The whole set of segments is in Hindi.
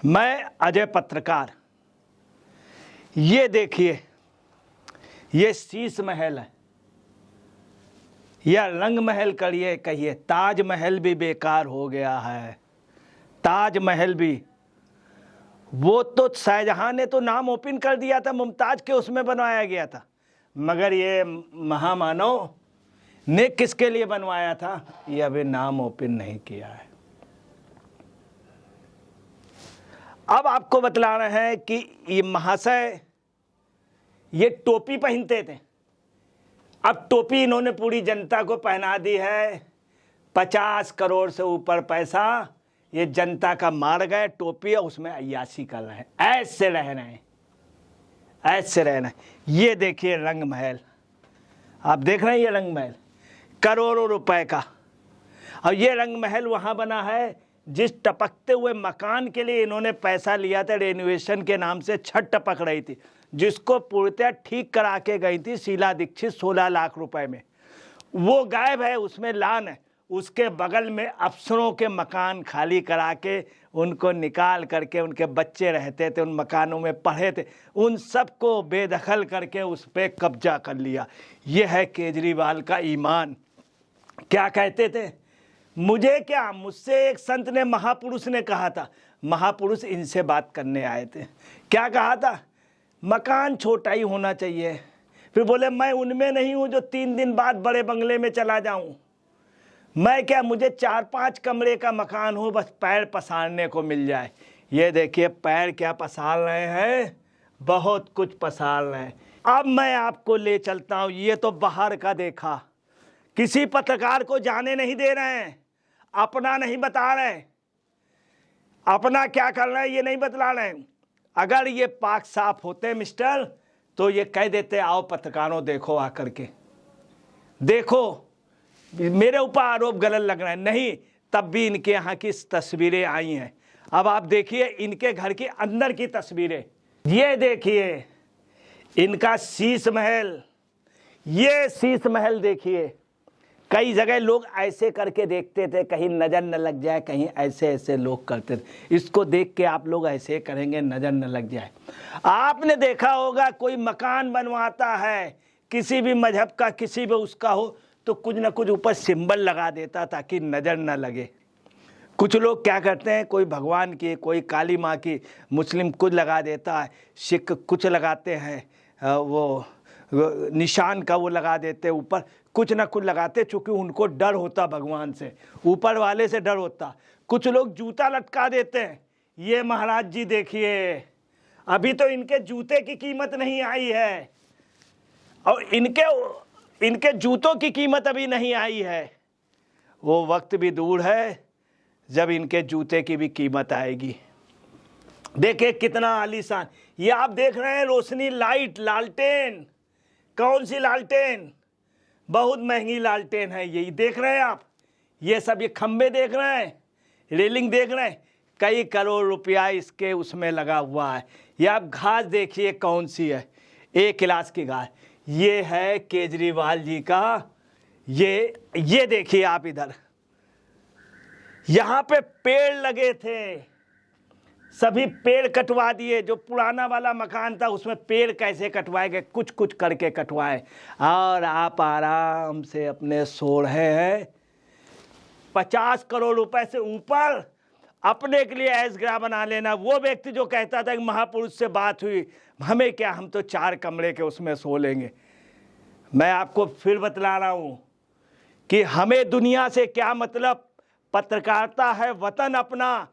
मैं अजय पत्रकार। ये देखिए, ये शीश महल है या रंग महल करिए कहिए, ताजमहल भी बेकार हो गया है। ताजमहल भी, वो तो शाहजहां ने तो नाम ओपन कर दिया था, मुमताज के उसमें बनवाया गया था, मगर ये महामानव ने किसके लिए बनवाया था ये अभी नाम ओपन नहीं किया है। अब आपको बतला रहे हैं कि ये महाशय ये टोपी पहनते थे, अब टोपी इन्होंने पूरी जनता को पहना दी है। 50 करोड़ से ऊपर पैसा ये जनता का मार गए, टोपी उसमें अय्याशी कर रहे हैं, ऐसे रह रहे हैं, ऐसे रह रहे हैं। ये देखिए रंग महल, आप देख रहे हैं ये रंग महल करोड़ों रुपए का। और ये रंग महल वहाँ बना है जिस टपकते हुए मकान के लिए इन्होंने पैसा लिया था, रेनोवेशन के नाम से छत टपक रही थी, जिसको पूर्णतः ठीक करा के गई थी शीला दीक्षित 16 लाख रुपए में, वो गायब है, उसमें लान है। उसके बगल में अफसरों के मकान खाली करा के उनको निकाल करके, उनके बच्चे रहते थे उन मकानों में, पढ़े थे, उन सबको बेदखल करके उस पर कब्जा कर लिया। ये है केजरीवाल का ईमान। क्या कहते थे, मुझे क्या, मुझसे एक संत ने, महापुरुष ने कहा था, महापुरुष इनसे बात करने आए थे, क्या कहा था, मकान छोटा ही होना चाहिए। फिर बोले मैं उनमें नहीं हूँ जो 3 दिन बाद बड़े बंगले में चला जाऊँ, मैं क्या, मुझे 4-5 कमरे का मकान हो, बस पैर पसारने को मिल जाए। ये देखिए पैर क्या पसार रहे हैं, बहुत कुछ पसार रहे हैं। अब मैं आपको ले चलता हूँ, ये तो बाहर का देखा, किसी पत्रकार को जाने नहीं दे रहे हैं, अपना नहीं बता रहे, अपना क्या कर रहे हैं ये नहीं बतला रहे हैं। अगर ये पाक साफ होते मिस्टर, तो ये कह देते आओ पत्रकारों देखो आकर के, देखो मेरे ऊपर आरोप गलत लग रहा है, नहीं, तब भी इनके यहाँ की तस्वीरें आई हैं। अब आप देखिए इनके घर के अंदर की तस्वीरें, ये देखिए इनका शीश महल, ये शीश महल देखिए। कई जगह लोग ऐसे करके देखते थे कहीं नज़र न लग जाए, कहीं ऐसे ऐसे लोग करते थे, इसको देख के आप लोग ऐसे करेंगे नज़र न लग जाए। आपने देखा होगा कोई मकान बनवाता है किसी भी मजहब का, किसी भी उसका हो, तो कुछ ना कुछ ऊपर सिंबल लगा देता ताकि नज़र न लगे। कुछ लोग क्या करते हैं, कोई भगवान की, कोई काली माँ की, मुस्लिम कुछ लगा देता है, सिख कुछ लगाते हैं, वो निशान का वो लगा देते, ऊपर कुछ ना कुछ लगाते, चूँकि उनको डर होता भगवान से, ऊपर वाले से डर होता। कुछ लोग जूता लटका देते हैं। ये महाराज जी देखिए, अभी तो इनके जूते की कीमत नहीं आई है, और इनके जूतों की कीमत अभी नहीं आई है। वो वक्त भी दूर है जब इनके जूते की भी कीमत आएगी। देखिए कितना आलीशान, ये आप देख रहे हैं रोशनी, लाइट, लालटेन, कौन सी लालटेन, बहुत महंगी लालटेन है, यही देख रहे हैं आप, ये सब, ये खंबे देख रहे हैं, रेलिंग देख रहे हैं, कई करोड़ रुपया इसके उसमें लगा हुआ है। ये आप घास देखिए कौन सी है, 1 गिलास की घास। ये है केजरीवाल जी का, ये देखिए आप इधर, यहाँ पे पेड़ लगे थे, सभी पेड़ कटवा दिए। जो पुराना वाला मकान था उसमें पेड़ कैसे कटवाए गए, कुछ कुछ करके कटवाए, और आप आराम से अपने सो रहे हैं। 50 करोड़ रुपए से ऊपर अपने के लिए ऐशगृह बना लेना। वो व्यक्ति जो कहता था कि महापुरुष से बात हुई, हमें क्या, हम तो 4 कमरे के उसमें सो लेंगे। मैं आपको फिर बतला रहा हूँ कि हमें दुनिया से क्या मतलब, पत्रकारिता है वतन अपना,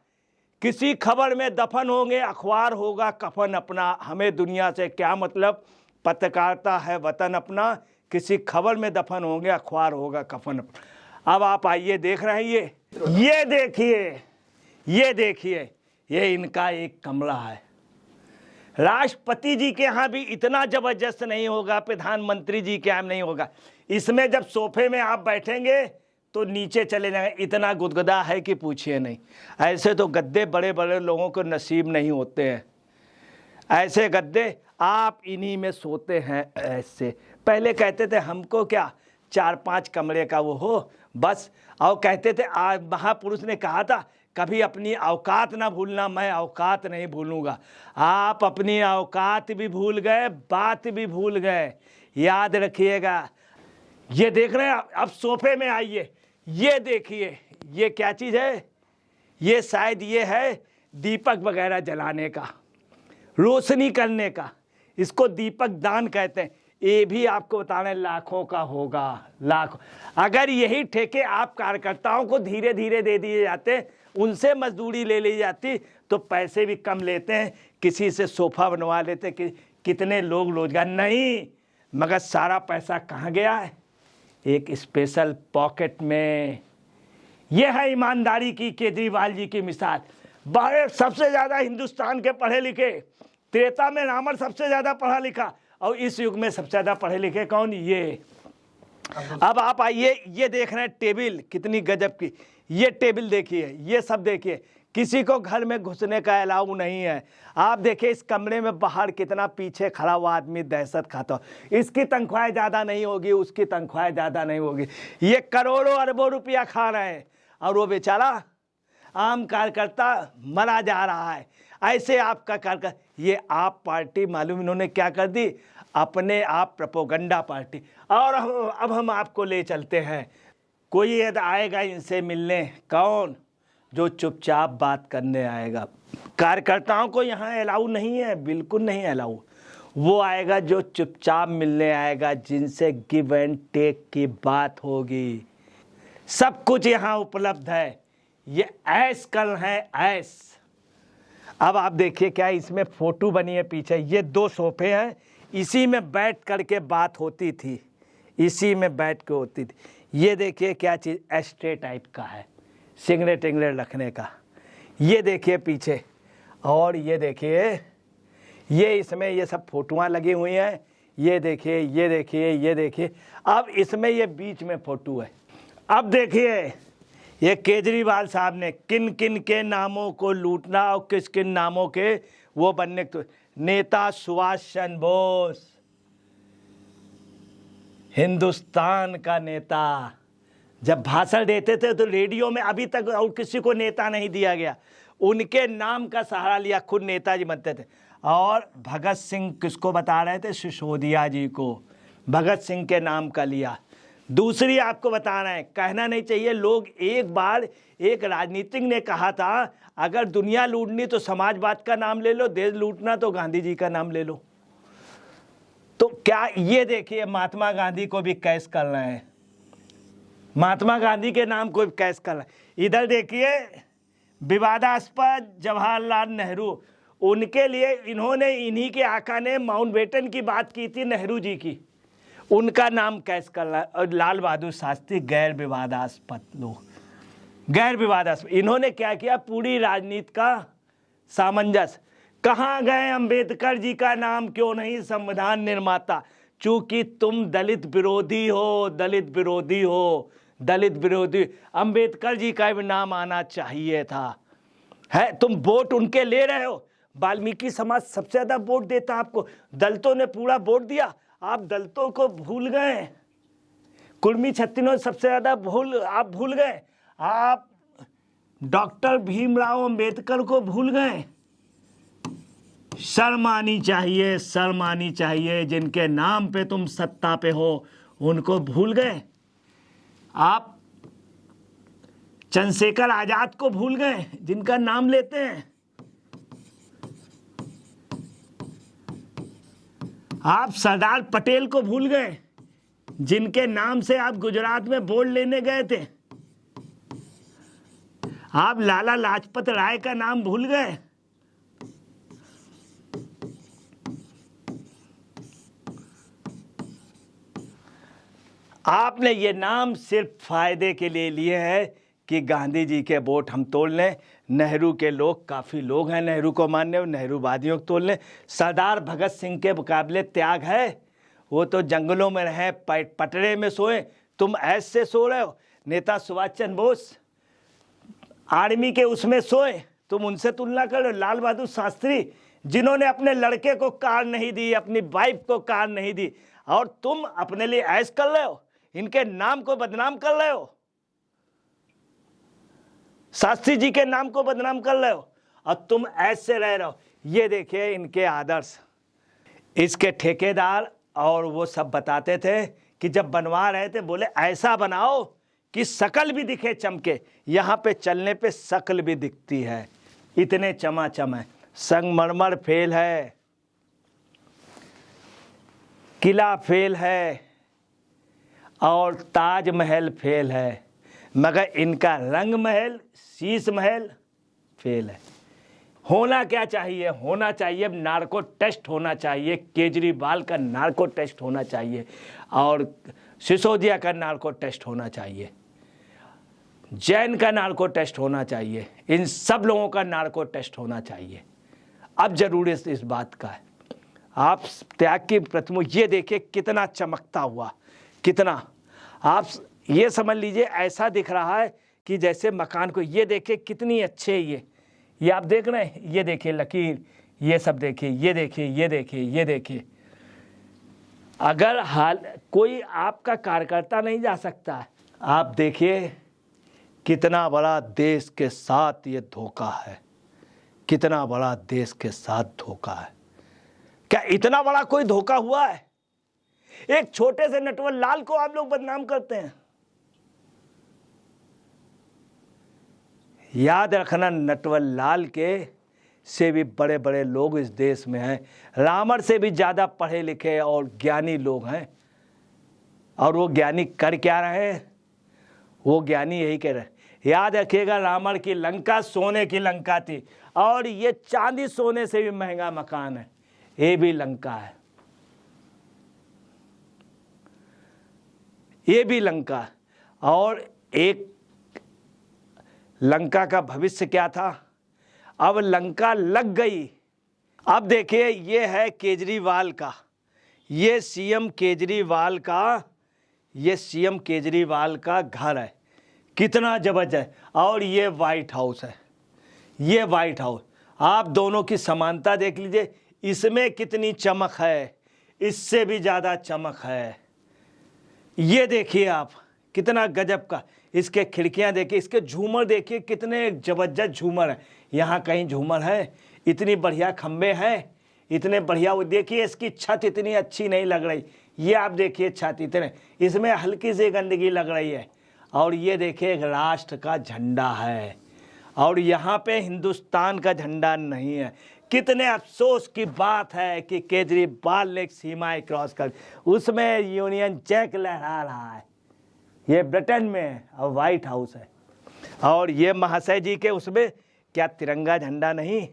किसी खबर में दफन होंगे, अखबार होगा कफन अपना। हमें दुनिया से क्या मतलब, पत्रकारिता है वतन अपना, किसी खबर में दफन होंगे, अखबार होगा कफन अपना। अब आप आइए, देख रहे हैं ये देखिए, ये देखिए, ये इनका एक कमरा है। राष्ट्रपति जी के यहाँ भी इतना जबरदस्त नहीं होगा, प्रधानमंत्री जी के यहाँ नहीं होगा। इसमें जब सोफे में आप बैठेंगे तो नीचे चले जाएंगे, इतना गुदगुदा है कि पूछिए नहीं। ऐसे तो गद्दे बड़े बड़े लोगों को नसीब नहीं होते हैं, ऐसे गद्दे आप इन्हीं में सोते हैं। ऐसे पहले कहते थे हमको क्या, 4-5 कमरे का वो हो बस, और कहते थे, महापुरुष ने कहा था कभी अपनी औकात ना भूलना, मैं औकात नहीं भूलूंगा। आप अपनी औकात भी भूल गए, बात भी भूल गए, याद रखिएगा। ये देख रहे हैं, अब सोफे में आइए, ये देखिए ये क्या चीज़ है, ये शायद ये है दीपक वगैरह जलाने का, रोशनी करने का, इसको दीपक दान कहते हैं। ये भी आपको बता रहे हैं लाखों का होगा, लाखों। अगर यही ठेके आप कार्यकर्ताओं को धीरे धीरे दे दिए जाते, उनसे मजदूरी ले ली जाती, तो पैसे भी कम लेते हैं, किसी से सोफा बनवा लेते, कितने लोग रोजगार नहीं, मगर सारा पैसा कहाँ गया है, एक स्पेशल पॉकेट में। यह है ईमानदारी की केजरीवाल जी की मिसाल। बाहर सबसे ज़्यादा हिंदुस्तान के पढ़े लिखे, त्रेता में रावण सबसे ज़्यादा पढ़ा लिखा, और इस युग में सबसे ज़्यादा पढ़े लिखे कौन, ये। अब आप आइए, ये देख रहे हैं टेबल कितनी गजब की, ये टेबल देखिए, ये सब देखिए, किसी को घर में घुसने का अलाउ नहीं है। आप देखिए इस कमरे में बाहर कितना पीछे खड़ा हुआ आदमी दहशत खाता हो, इसकी तनख्वाह ज़्यादा नहीं होगी, उसकी तनख्वाह ज़्यादा नहीं होगी, ये करोड़ों अरबों रुपया खा रहे हैं, और वो बेचारा आम कार्यकर्ता मरा जा रहा है। ऐसे आपका कार्यकर्ता, ये आप पार्टी मालूम इन्होंने क्या कर दी, अपने आप प्रोपोगंडा पार्टी। और अब हम आपको ले चलते हैं, कोई यदि आएगा इनसे मिलने, कौन, जो चुपचाप बात करने आएगा। कार्यकर्ताओं को यहाँ अलाउ नहीं है, बिल्कुल नहीं अलाउ। वो आएगा जो चुपचाप मिलने आएगा, जिनसे गिव एंड टेक की बात होगी। सब कुछ यहाँ उपलब्ध है, ये ऐश कल है, ऐश। अब आप देखिए क्या इसमें फोटो बनी है पीछे, ये 2 सोफे हैं, इसी में बैठ करके बात होती थी, इसी में बैठ के होती थी। ये देखिए क्या चीज़, एस्ट्रे टाइप का है, सिगरेट टिंगरेट रखने का। ये देखिए पीछे, और ये देखिए ये इसमें ये सब फोटोआँ लगी हुई हैं, ये देखिए, ये देखिए, ये देखिए। अब इसमें ये बीच में फोटो है। अब देखिए ये केजरीवाल साहब ने किन किन के नामों को लूटना और किस किन नामों के वो बनने, तो नेता सुभाष चंद्र बोस, हिंदुस्तान का नेता, जब भाषण देते थे तो रेडियो में अभी तक और किसी को नेता नहीं दिया गया, उनके नाम का सहारा लिया, खुद नेताजी बनते थे। और भगत सिंह किसको बता रहे थे, सिसोदिया जी को, भगत सिंह के नाम का लिया। दूसरी आपको बता रहे हैं, कहना नहीं चाहिए, लोग एक बार एक राजनीतिक ने कहा था, अगर दुनिया लूटनी तो समाजवाद का नाम ले लो, देश लूटना तो गांधी जी का नाम ले लो। तो क्या ये देखिए महात्मा गांधी को भी कैश कर रहे हैं, महात्मा गांधी के नाम को भी कैश कर रहे हैं। इधर देखिए विवादास्पद जवाहरलाल नेहरू, उनके लिए इन्होंने, इन्हीं के आका ने माउंटबेटन की बात की थी नेहरू जी की, उनका नाम कैश कर रहा है। और लाल बहादुर शास्त्री गैर विवादास्पद लोग, गैर विवादास्पद। इन्होंने क्या किया, पूरी राजनीति का सामंजस्य। कहाँ गए अंबेडकर जी का नाम क्यों नहीं, संविधान निर्माता, चूंकि तुम दलित विरोधी हो, दलित विरोधी हो, दलित विरोधी। अंबेडकर जी का भी नाम आना चाहिए था, है तुम वोट उनके ले रहे हो। वाल्मीकि समाज सबसे ज्यादा वोट देता आपको, दलितों ने पूरा वोट दिया, आप दलितों को भूल गए। कुर्मी छत्तीसों सबसे ज्यादा आप भूल गए, आप डॉक्टर भीमराव अंबेडकर को भूल गए। शर्म आनी चाहिए, शर्म आनी चाहिए, जिनके नाम पे तुम सत्ता पे हो उनको भूल गए। आप चंद्रशेखर आजाद को भूल गए, जिनका नाम लेते हैं। आप सरदार पटेल को भूल गए, जिनके नाम से आप गुजरात में वोट लेने गए थे। आप लाला लाजपत राय का नाम भूल गए। आपने ये नाम सिर्फ फायदे के लिए लिए हैं कि गांधी जी के वोट हम तोड़ लें। नेहरू के लोग, काफ़ी लोग हैं नेहरू को मानने, नेहरूवादियों को तोड़ लें। सरदार भगत सिंह के मुकाबले त्याग है, वो तो जंगलों में रहे, पटरे में सोए, तुम ऐसे सो रहे हो। नेता सुभाष चंद्र बोस आर्मी के उसमें सोए, तुम उनसे तुलना कर रहे हो। लाल बहादुर शास्त्री, जिन्होंने अपने लड़के को कार नहीं दी, अपनी वाइफ को कार नहीं दी, और तुम अपने लिए ऐश कर रहे हो, इनके नाम को बदनाम कर रहे हो। शास्त्री जी के नाम को बदनाम कर रहे हो और तुम ऐसे रह रहे हो। ये देखिए इनके आदर्श, इसके ठेकेदार और वो सब बताते थे कि जब बनवा रहे थे बोले ऐसा बनाओ कि शकल भी दिखे चमके। यहाँ पे चलने पे शकल भी दिखती है, इतने चमाचम है। संगमरमर फेल है, किला फेल है और ताजमहल फेल है, मगर इनका रंग महल, शीश महल फेल है। होना क्या चाहिए? होना चाहिए नार्को टेस्ट होना चाहिए, केजरीवाल का नार्को टेस्ट होना चाहिए और सिसोदिया का नार्को टेस्ट होना चाहिए, जैन का नार्को टेस्ट होना चाहिए, इन सब लोगों का नार्को टेस्ट होना चाहिए। अब जरूरत इस बात का है। आप त्याग की प्रतिमा ये देखिए कितना चमकता हुआ, कितना, आप ये समझ लीजिए ऐसा दिख रहा है कि जैसे मकान को, ये देखिए कितनी अच्छे, ये आप देख रहे हैं, ये देखिए लकीर, ये सब देखिए, ये देखिए, ये देखिए, ये देखिए। अगर हाल कोई आपका कार्यकर्ता नहीं जा सकता है, आप देखिए कितना बड़ा देश के साथ ये धोखा है, कितना बड़ा देश के साथ धोखा है। क्या इतना बड़ा कोई धोखा हुआ है? एक छोटे से नटवर लाल को आप लोग बदनाम करते हैं। याद रखना, नटवर लाल के से भी बड़े बड़े लोग इस देश में हैं, रावण से भी ज़्यादा पढ़े लिखे और ज्ञानी लोग हैं। और वो ज्ञानी कर क्या रहे हैं? वो ज्ञानी यही कह रहे हैं, याद रखिएगा रावण की लंका सोने की लंका थी और ये चांदी सोने से भी महंगा मकान है, ये भी लंका है, ये भी लंका। और एक लंका का भविष्य क्या था? अब लंका लग गई। अब देखिए ये है केजरीवाल का, ये सीएम केजरीवाल का, ये सीएम केजरीवाल का घर है, कितना जबरदस्त। और ये व्हाइट हाउस है, ये व्हाइट हाउस। आप दोनों की समानता देख लीजिए, इसमें कितनी चमक है, इससे भी ज़्यादा चमक है। ये देखिए आप कितना गजब का, इसके खिड़कियां देखिए, इसके झूमर देखिए कितने जबरदस्त झूमर है। यहाँ कहीं झूमर है, इतनी बढ़िया खंबे हैं, इतने बढ़िया। वो देखिए इसकी छत इतनी अच्छी नहीं लग रही, ये आप देखिए छत इतने, इसमें हल्की सी गंदगी लग रही है। और ये देखिए एक राष्ट्र का झंडा है और यहाँ पे हिंदुस्तान का झंडा नहीं है। कितने अफसोस की बात है कि केजरीवाल ने सीमाएं क्रॉस कर, उसमें यूनियन जैक लहरा रहा है, ये ब्रिटेन में है और व्हाइट हाउस है। और ये महाशय जी के उसमें क्या तिरंगा झंडा नहीं?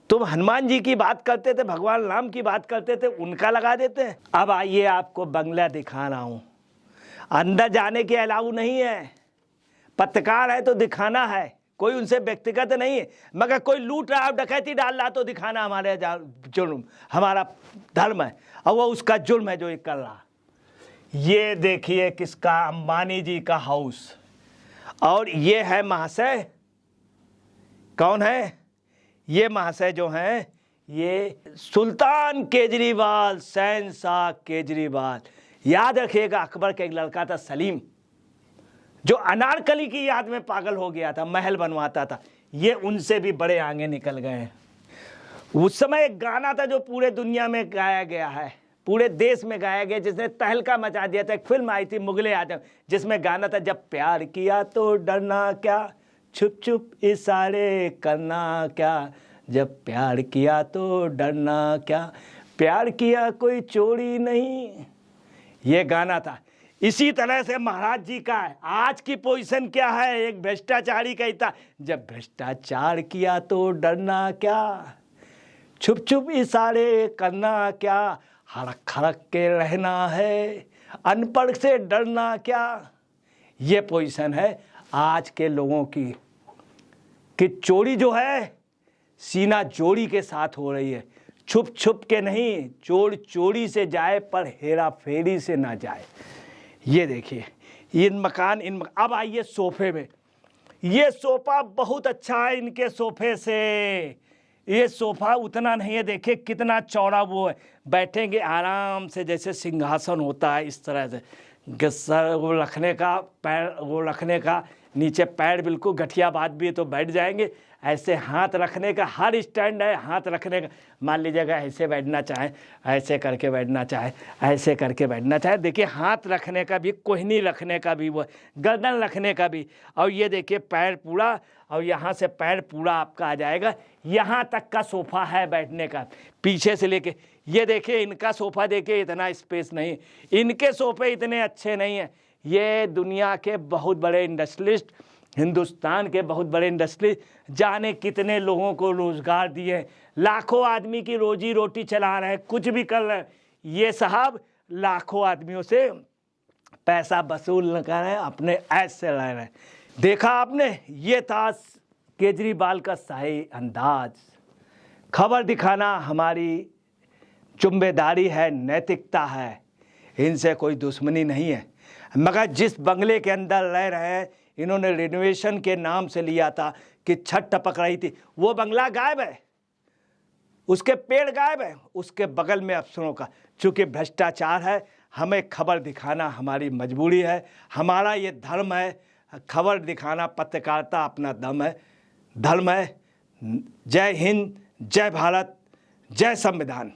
तुम हनुमान जी की बात करते थे, भगवान राम की बात करते थे, उनका लगा देते हैं। अब आइए आपको बंगला दिखा रहा हूँ, अंदर जाने के अलाउ नहीं है, पत्रकार है तो दिखाना है, कोई उनसे व्यक्तिगत नहीं है, मगर कोई लूट रहा है, डकैती डाल रहा तो दिखाना हमारे जुर्म, हमारा धर्म है और वो उसका जुर्म है जो ये कर रहा। ये देखिए किसका, अंबानी जी का हाउस। और ये है महाशय, कौन है ये महाशय जो हैं? ये सुल्तान केजरीवाल, शहंशाह केजरीवाल। याद रखिएगा अकबर का एक लड़का था सलीम, जो अनारकली की याद में पागल हो गया था, महल बनवाता था, ये उनसे भी बड़े आगे निकल गए हैं। उस समय एक गाना था जो पूरे दुनिया में गाया गया है, पूरे देश में गाया गया, जिसने तहलका मचा दिया था। एक फिल्म आई थी मुगले आजम, जिसमें गाना था, जब प्यार किया तो डरना क्या, छुप छुप इशारे करना क्या, जब प्यार किया तो डरना क्या, प्यार किया कोई चोरी नहीं, ये गाना था। इसी तरह से महाराज जी का है। आज की पोजीशन क्या है? एक भ्रष्टाचारी कहता, जब भ्रष्टाचार किया तो डरना क्या, छुप छुप इशारे करना क्या, हड़क खड़क के रहना है, अनपढ़ से डरना क्या। ये पोजीशन है आज के लोगों की कि चोरी जो है सीना जोड़ी के साथ हो रही है, छुप छुप के नहीं, चोर चोरी से जाए पर हेरा फेरी से ना जाए। ये देखिए इन मकान, अब आइए सोफे में। ये सोफा बहुत अच्छा है इनके सोफे से, ये सोफा उतना नहीं है, देखिए कितना चौड़ा वो है, बैठेंगे आराम से, जैसे सिंहासन होता है इस तरह से, सर वो रखने का, पैर वो रखने का नीचे पैर बिल्कुल गठिया बात भी है तो बैठ जाएंगे। ऐसे हाथ रखने का हर स्टैंड है, हाथ रखने का। मान लीजिएगा ऐसे बैठना चाहे, ऐसे करके बैठना चाहे, ऐसे करके बैठना चाहे। देखिए हाथ रखने का भी, कोहनी रखने का भी, वो गर्दन रखने का भी। और ये देखिए पैर पूरा, और यहाँ से पैर पूरा आपका आ जाएगा, यहाँ तक का सोफ़ा है बैठने का, पीछे से लेके। ये देखिए इनका सोफ़ा देखिए, इतना स्पेस नहीं, इनके सोफ़े इतने अच्छे नहीं हैं। ये दुनिया के बहुत बड़े इंडस्ट्रियलिस्ट, हिंदुस्तान के बहुत बड़े इंडस्ट्रियलिस्ट, जाने कितने लोगों को रोज़गार दिए, लाखों आदमी की रोजी रोटी चला रहे हैं, कुछ भी कर रहे हैं। ये साहब लाखों आदमियों से पैसा वसूल न कर रहे हैं, अपने ऐश से रह रहे हैं। देखा आपने, ये था केजरीवाल का शाही अंदाज। खबर दिखाना हमारी जिम्मेदारी है, नैतिकता है, इनसे कोई दुश्मनी नहीं है। मगर जिस बंगले के अंदर रह रहे हैं, इन्होंने रिनोवेशन के नाम से लिया था कि छत टपक रही थी, वो बंगला गायब है, उसके पेड़ गायब है, उसके बगल में अफसरों का। चूँकि भ्रष्टाचार है, हमें खबर दिखाना हमारी मजबूरी है, हमारा ये धर्म है। खबर दिखाना, पत्रकारिता अपना धर्म है। जय हिंद, जय भारत, जय संविधान।